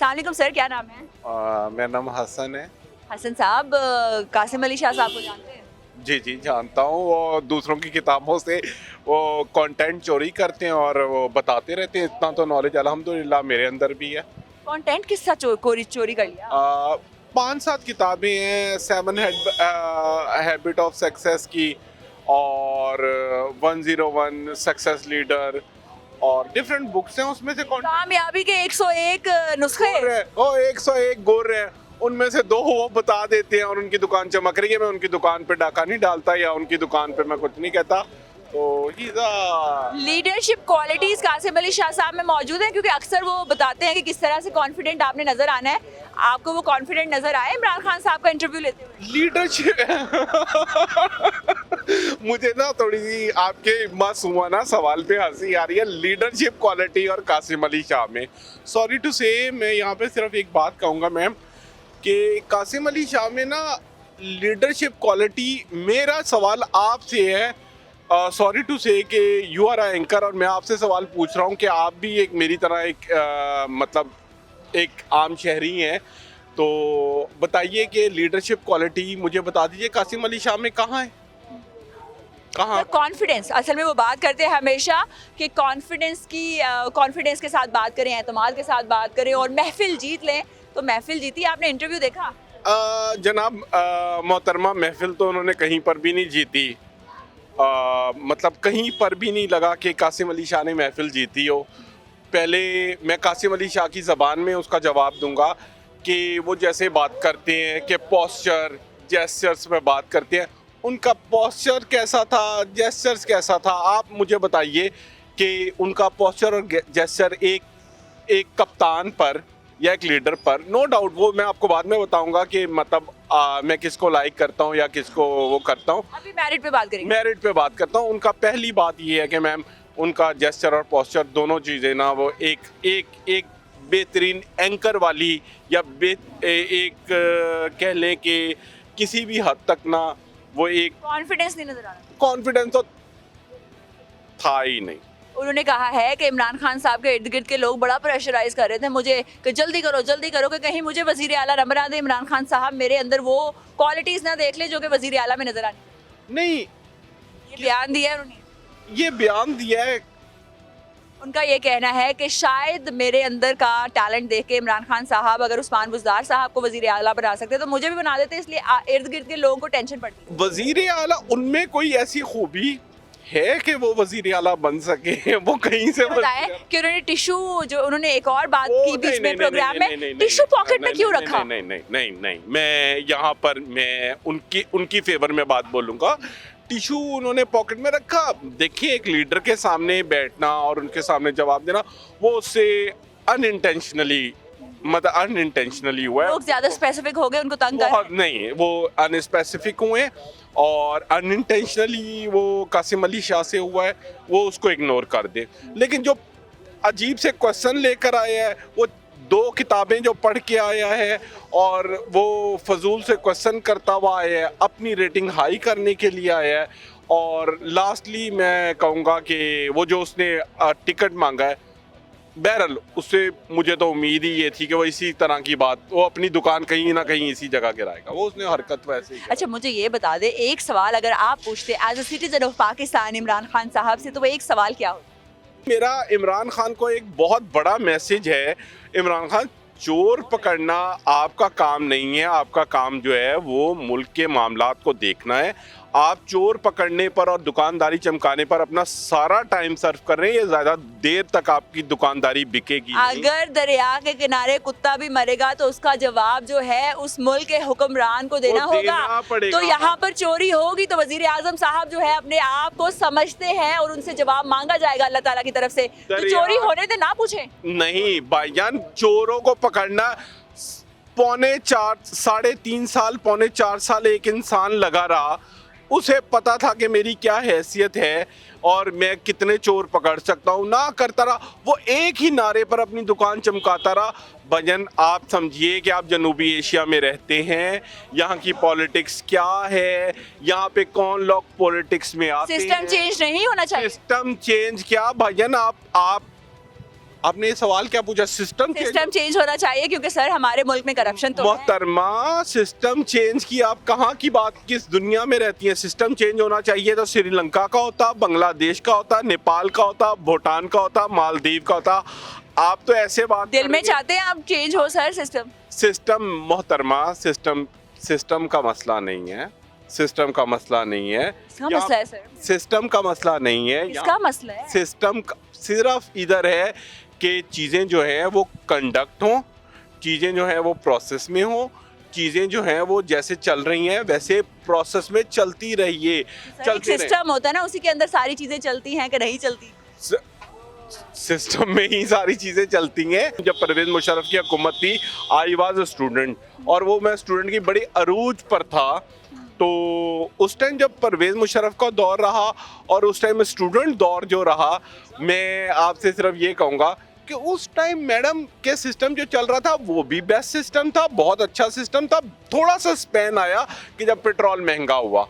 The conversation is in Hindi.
अस्सलाम वालेकुम सर, क्या नाम है? मेरा नाम हसन है। हसन साहब, कासिम अली शाह साहब को जानते हैं? जी जी जानता हूँ। वो दूसरों की किताबों से वो कंटेंट चोरी करते हैं और वो बताते रहते हैं। इतना तो नॉलेज अल्हम्दुलिल्लाह मेरे अंदर भी है। कंटेंट किसका चोरी कर लिया? 5-7 किताबें हैं। 7 हैबिट ऑफ सक्सेस की, और 101 सक्सेस लीडर, और डिफरेंट बुक्स हैं। उसमें से कौन कामयाबी के 101 नुस्खे। गोर है, ओ 101 गोर है, उनमें से 2 वो बता देते हैं और उनकी दुकान चमक रही है। मैं उनकी दुकान पे डाका नहीं डालता या उनकी दुकान पे मैं कुछ नहीं कहता। तो लीडरशिप क्वालिटीज कासिम अली शाह साहब में मौजूद है, क्योंकि अक्सर वो बताते हैं कि किस तरह से कॉन्फिडेंट आपने नजर आना है। आपको वो कॉन्फिडेंट नजर आया इमरान खान साहब का इंटरव्यू लेते हुए? लीडरशिप मुझे ना थोड़ी सी आपके मासूमाना सवाल पे हंसी आ रही है। लीडरशिप क्वालिटी और कासिम अली शाह में, सॉरी टू से, मैं यहाँ पे सिर्फ एक बात कहूँगा मैम कि कासिम अली शाह में ना लीडरशिप क्वालिटी, मेरा सवाल आपसे है, सॉरी टू से कि यू आर एंकर और मैं आपसे सवाल पूछ रहा हूँ कि आप भी एक मेरी तरह एक मतलब एक आम शहरी हैं, तो बताइए कि लीडरशिप क्वालिटी मुझे बता दीजिए कासिम अली शाह में कहाँ है, कहाँ? कॉन्फिडेंस, असल में वो बात करते हैं हमेशा कि कॉन्फिडेंस के साथ बात करें, एतमाद के साथ बात करें और महफिल जीत लें। तो महफिल जीती, आपने इंटरव्यू देखा? जनाब मोहतरमा, महफिल तो उन्होंने कहीं पर भी नहीं जीती। मतलब कहीं पर भी नहीं लगा कि कासिम अली शाह ने महफिल जीती हो। पहले मैं कासिम अली शाह की ज़बान में उसका जवाब दूंगा कि वो जैसे बात करते हैं कि पोस्चर जेस्चर्स में बात करते हैं, उनका पोस्चर कैसा था, जेस्चर्स कैसा था, आप मुझे बताइए कि उनका पोस्चर और जेस्चर एक कप्तान पर या एक लीडर पर, नो डाउट वो मैं आपको बाद में बताऊंगा कि मतलब मैं किसको लाइक करता हूँ या किसको वो करता हूँ। अभी मेरिट पे बात करेंगे। मेरिट पे बात करता हूँ। उनका पहली बात ये है कि मैम उनका जेस्चर और पोस्चर दोनों चीज़ें ना वो एक बेहतरीन एंकर वाली या कह लें कि किसी भी हद तक ना वो एक कॉन्फिडेंस नहीं नजर आ रहा। कॉन्फिडेंस तो था ही नहीं। उन्होंने कहा है कि इमरान खान साहब के इर्द गिर्द के लोग बड़ा प्रेशराइज कर रहे थे मुझे कि जल्दी करो कि कहीं मुझे वजीर आला न बना दे इमरान खान साहब, मेरे अंदर वो क्वालिटीज ना देख ले जो कि वजीर आला में नजर आनी। नहीं, ये बयान दिया है उन्होंने। ये बयान दिया है। उनका ये कहना है कि शायद मेरे अंदर का टैलेंट देख के इमरान खान साहब अगर उस्मान बुज़दार साहब को वजीर आला बना सकते तो मुझे भी बना देते, इसलिए इर्द गिर्द के लोगों को टेंशन पड़ती है। वजीर आला, उनमें कोई ऐसी खूबी है कि वो वजीर आला बन सके? वो कहीं से बताया कि उन्होंने टिश्यू, जो उन्होंने एक और बात की बीच में प्रोग्राम में, टिश्यू पॉकेट में क्यों रखा? नहीं, मैं यहाँ पर मैं उनकी फेवर में बात बोलूँगा। टिश्यू उन्होंने पॉकेट में रखा। देखिए, एक लीडर के सामने बैठना और उनके सामने जवाब देना, वो उससे अनइंटेंशनली हुआ है। लोग ज्यादा स्पेसिफिक हो गए, उनको तंग कर बहुत नहीं, वो अनस्पेसिफिक हुए और अनइंटेंशनली वो कासिम अली शाह से हुआ है, वो उसको इग्नोर कर दे। लेकिन जो अजीब से क्वेश्चन लेकर आया है, वो 2 किताबें जो पढ़ के आया है और वो फजूल से क्वेश्चन करता हुआ आया है, अपनी रेटिंग हाई करने के लिए आया है। और लास्टली मैं कहूँगा कि वो जो उसने टिकट मांगा है, बहरहाल उससे मुझे तो उम्मीद ही ये थी कि वो इसी तरह की बात, वो अपनी दुकान कहीं ना कहीं इसी जगह गिराएगा। वो उसने हरकत वैसे ही। अच्छा, मुझे ये बता दे, एक सवाल अगर आप पूछते as a citizen of Pakistan Imran Khan साहब से, तो वो एक सवाल क्या होता? मेरा इमरान खान को एक बहुत बड़ा मैसेज है। इमरान खान, चोर पकड़ना आपका काम नहीं है। आपका काम जो है वो मुल्क के मामलात को देखना है। आप चोर पकड़ने पर और दुकानदारी चमकाने पर अपना सारा टाइम सर्व कर रहे हैं। ये ज़्यादा देर तक आपकी दुकानदारी बिकेगी नहीं। अगर दरिया के किनारे कुत्ता भी मरेगा तो उसका जवाब जो है उस मुल्क के हुक्मरान को देना होगा। तो यहाँ पर चोरी होगी तो वजीर आजम साहब जो है अपने आप को समझते हैं और उनसे जवाब मांगा जाएगा अल्लाह ताला की तरफ से। तो चोरी होने से ना पूछे। नहीं भाईजान, चोरों को पकड़ना 3.5 साल 4 साल एक इंसान लगा रहा। उसे पता था कि मेरी क्या हैसियत है और मैं कितने चोर पकड़ सकता हूँ, ना करता रहा। वो एक ही नारे पर अपनी दुकान चमकाता रहा। भजन, आप समझिए कि आप जनूबी एशिया में रहते हैं, यहाँ की पॉलिटिक्स क्या है, यहाँ पे कौन लोग पॉलिटिक्स में आते हैं। सिस्टम चेंज नहीं होना चाहिए। सिस्टम चेंज क्या भजन, आपने ये सवाल क्या पूछा? सिस्टम चेंज होना चाहिए क्योंकि सर हमारे मुल्क में करप्शन तो है। मोहतरमा, सिस्टम चेंज की आप कहाँ की बात, किस दुनिया में रहती हैं? सिस्टम चेंज होना चाहिए तो श्रीलंका का होता, बांग्लादेश का होता, नेपाल का होता, भूटान का होता, मालदीव का होता। आप तो ऐसे बात दिल में चाहते हैं आप चेंज हो सर सिस्टम मोहतरमा, सिस्टम का मसला नहीं है, सिस्टम का मसला नहीं है, इसका मसला है सर। सिस्टम का मसला नहीं है, इसका मसला है। सिस्टम सिर्फ इधर है कि चीज़ें जो है वो कंडक्ट हो, चीज़ें जो है वो प्रोसेस में हो, चीज़ें जो हैं वो जैसे चल रही हैं वैसे प्रोसेस में चलती रहिए। सिस्टम होता है ना, उसी के अंदर सारी चीज़ें चलती हैं कि नहीं चलती? सिस्टम में ही सारी चीज़ें चलती हैं। जब परवेज़ मुशर्रफ की हुकूमत थी, आई वाज अ स्टूडेंट, और वो मैं स्टूडेंट की बड़ी अरूज पर था। तो उस टाइम जब परवेज़ मुशर्रफ का दौर रहा और उस टाइम स्टूडेंट दौर जो रहा, मैं आपसे सिर्फ ये कहूँगा कि उस टाइम मैडम के सिस्टम जो चल रहा था वो भी बेस्ट सिस्टम था, बहुत अच्छा सिस्टम था। थोड़ा सा स्पैन आया कि जब पेट्रोल महंगा हुआ,